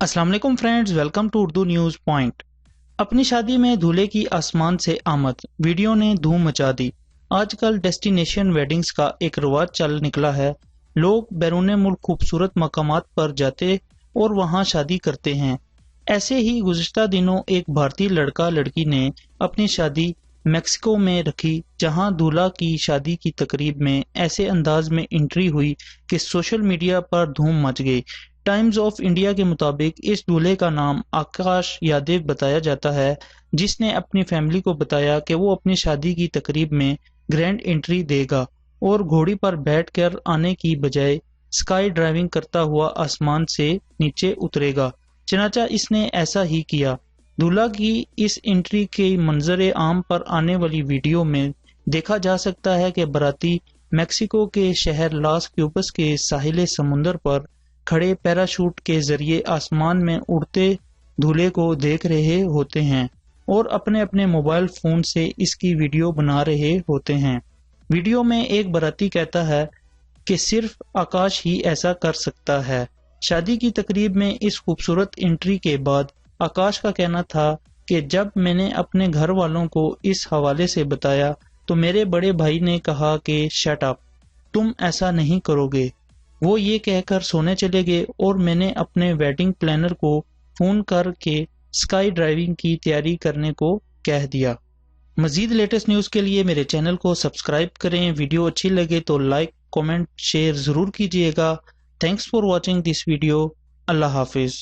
अस्सलाम वालेकुम friends, welcome to Urdu news point. अपनी शादी में दूल्हे की आसमान से आमद वीडियो ने धूम मचा दी। आजकल डेस्टिनेशन वेडिंग्स का एक रिवाज चल निकला है। लोग बैरून मुल्क खूबसूरत मकामात पर जाते और वहां शादी करते हैं। ऐसे ही गुज़िश्ता दिनों एक भारतीय लड़का लड़की ने अपनी शादी मेक्सिको में रखी, जहां दूल्हा की शादी की तकरीब में ऐसे अंदाज में एंट्री हुई कि सोशल मीडिया पर धूम मच गई। टाइम्स ऑफ इंडिया के मुताबिक इस दूल्हे का नाम आकाश यादव बताया जाता है, जिसने अपनी फैमिली को बताया कि वो अपनी शादी की तकरीब में ग्रैंड एंट्री देगा और घोड़ी पर बैठकर आने की बजाय स्काई ड्राइविंग करता हुआ आसमान से नीचे उतरेगा। चनाचा इसने ऐसा ही किया। दूल्हा की इस एंट्री के मंजर आम पर आने वाली वीडियो में देखा जा सकता है कि बाराती मेक्सिको के शहर लॉस क्यूबस के साहिल समुंदर पर खड़े पैराशूट के जरिए आसमान में उड़ते दूल्हे को देख रहे होते हैं और अपने अपने मोबाइल फोन से इसकी वीडियो बना रहे होते हैं। वीडियो में एक बाराती कहता है कि सिर्फ आकाश ही ऐसा कर सकता है। शादी की तकरीब में इस खूबसूरत एंट्री के बाद आकाश का कहना था कि जब मैंने अपने घर वालों को इस हवाले से बताया तो मेरे बड़े भाई ने कहा कि शट अप, तुम ऐसा नहीं करोगे। वो ये कहकर सोने चले गए और मैंने अपने वेडिंग प्लानर को फोन करके स्काई ड्राइविंग की तैयारी करने को कह दिया। मजीद लेटेस्ट न्यूज़ के लिए मेरे चैनल को सब्सक्राइब करें। वीडियो अच्छी लगे तो लाइक, कमेंट, शेयर ज़रूर कीजिएगा। Thanks for watching this video. Allah हाफिज़।